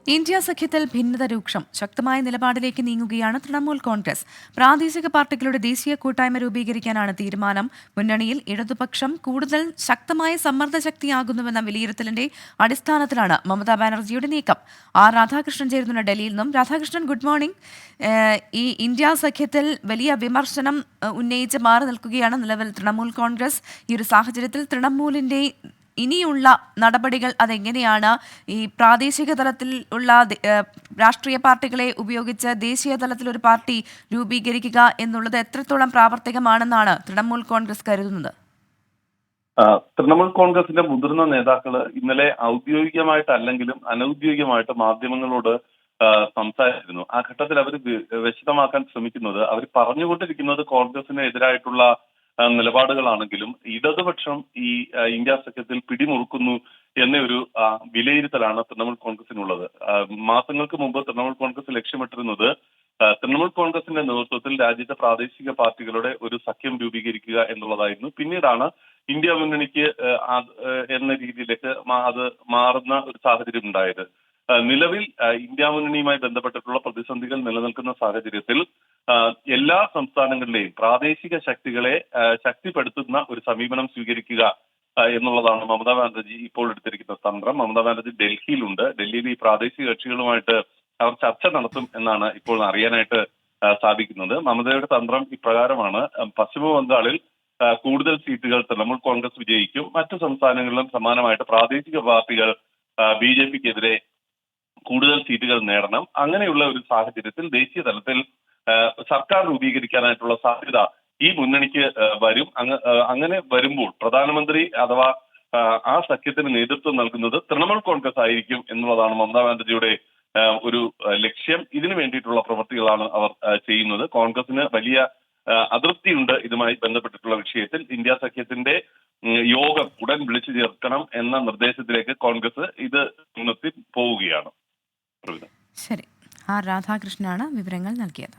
India സഖ്യത്തിൽ ഭിന്നത രൂക്ഷം. ശക്തമായ നിലപാടിലേക്ക് നീങ്ങുകയാണ് തൃണമൂൽ കോൺഗ്രസ്. പ്രാദേശിക പാർട്ടികളുടെ ദേശീയ കൂട്ടായ്മ രൂപീകരിക്കാനാണ് തീരുമാനം. മുന്നണിയിൽ ഇടതുപക്ഷം കൂടുതൽ ശക്തമായ സമ്മർദ്ദ ശക്തിയാകുന്നുവെന്ന വിലയിരുത്തലിന്റെ അടിസ്ഥാനത്തിലാണ് മമതാ ബാനർജിയുടെ നീക്കം. ആർ രാധാകൃഷ്ണൻ ചേരുന്നുണ്ട് ഡൽഹിയിൽ നിന്നും. Radhakrishnan, good morning. ഈ ഇന്ത്യ സഖ്യത്തിൽ വലിയ വിമർശനം ഉന്നയിച്ച് മാറി നിൽക്കുകയാണ് നിലവിൽ തൃണമൂൽ കോൺഗ്രസ്. ഈ ഒരു സാഹചര്യത്തിൽ തൃണമൂലിന്റെ ഇനിയുള്ള നടപടികൾ അതെങ്ങനെയാണ്? ഈ പ്രാദേശിക തലത്തിൽ ഉള്ള രാഷ്ട്രീയ പാർട്ടികളെ ഉപയോഗിച്ച് ദേശീയ തലത്തിൽ ഒരു പാർട്ടി രൂപീകരിക്കുക എന്നുള്ളത് എത്രത്തോളം പ്രാവർത്തികമാണെന്നാണ് തൃണമൂൽ കോൺഗ്രസ് കരുതുന്നത്? തൃണമൂൽ കോൺഗ്രസിന്റെ മുതിർന്ന നേതാക്കൾ ഇന്നലെ ഔദ്യോഗികമായിട്ടല്ലെങ്കിലും അനൌദ്യോഗികമായിട്ട് മാധ്യമങ്ങളോട് സംസാരിച്ചിരുന്നു. ആ ഘട്ടത്തിൽ അവർ വ്യക്തമാക്കാൻ ശ്രമിക്കുന്നത്, അവർ പറഞ്ഞുകൊണ്ടിരിക്കുന്നത് കോൺഗ്രസിന് എതിരായിട്ടുള്ള നിലപാടുകളാണെങ്കിലും ഇടതുപക്ഷം ഈ ഇന്ത്യ സഖ്യത്തിൽ പിടിമുറുക്കുന്നു എന്ന ഒരു വിലയിരുത്തലാണ് തൃണമൂൽ കോൺഗ്രസിനുള്ളത്. മാസങ്ങൾക്ക് മുമ്പ് തൃണമൂൽ കോൺഗ്രസ് ലക്ഷ്യമിട്ടിരുന്നത് തൃണമൂൽ കോൺഗ്രസിന്റെ നേതൃത്വത്തിൽ രാജ്യത്തെ പ്രാദേശിക പാർട്ടികളുടെ ഒരു സഖ്യം രൂപീകരിക്കുക എന്നുള്ളതായിരുന്നു. പിന്നീടാണ് ഇന്ത്യ മുന്നണിക്ക് എന്ന രീതിയിലേക്ക് അത് മാറുന്ന ഒരു സാഹചര്യം ഉണ്ടായത്. നിലവിൽ ഇന്ത്യ മുന്നണിയുമായി ബന്ധപ്പെട്ടിട്ടുള്ള പ്രതിസന്ധികൾ നിലനിൽക്കുന്ന സാഹചര്യത്തിൽ എല്ലാ സംസ്ഥാനങ്ങളിലെയും പ്രാദേശിക ശക്തികളെ ശക്തിപ്പെടുത്തുന്ന ഒരു സമീപനം സ്വീകരിക്കുക എന്നുള്ളതാണ് മമതാ ബാനർജി ഇപ്പോൾ എടുത്തിരിക്കുന്ന തന്ത്രം. മമതാ ബാനർജി ഡൽഹിയിലുണ്ട്. ഡൽഹിയിൽ ഈ പ്രാദേശിക കക്ഷികളുമായിട്ട് അവർ ചർച്ച നടത്തും എന്നാണ് ഇപ്പോൾ അറിയാനായിട്ട് സാധിക്കുന്നത്. മമതയുടെ തന്ത്രം ഇപ്രകാരമാണ്. പശ്ചിമ ബംഗാളിൽ കൂടുതൽ സീറ്റുകൾ തൃണമൂൽ കോൺഗ്രസ് വിജയിക്കും. മറ്റു സംസ്ഥാനങ്ങളിലും സമാനമായിട്ട് പ്രാദേശിക പാർട്ടികൾ BJPക്കെതിരെ കൂടുതൽ സീറ്റുകൾ നേടണം. അങ്ങനെയുള്ള ഒരു സാഹചര്യത്തിൽ ദേശീയ തലത്തിൽ സർക്കാർ രൂപീകരിക്കാനായിട്ടുള്ള സാധ്യത ഈ മുന്നണിക്ക് വരും. അങ്ങനെ വരുമ്പോൾ പ്രധാനമന്ത്രി അഥവാ ആ സഖ്യത്തിന് നേതൃത്വം നൽകുന്നത് തൃണമൂൽ കോൺഗ്രസ് ആയിരിക്കും എന്നുള്ളതാണ് മമതാ ബാനർജിയുടെ ഒരു ലക്ഷ്യം. ഇതിനു വേണ്ടിയിട്ടുള്ള പ്രവൃത്തികളാണ് അവർ ചെയ്യുന്നത്. കോൺഗ്രസിന് വലിയ അതൃപ്തിയുണ്ട് ഇതുമായി ബന്ധപ്പെട്ടിട്ടുള്ള വിഷയത്തിൽ. ഇന്ത്യ സഖ്യത്തിന്റെ യോഗം ഉടൻ വിളിച്ചു ചേർക്കണം എന്ന നിർദ്ദേശത്തിലേക്ക് കോൺഗ്രസ് ഇത് മുൻനിർത്തി പോവുകയാണ്. ശരി, ആർ രാധാകൃഷ്ണനാണ് വിവരങ്ങൾ നൽകിയത്.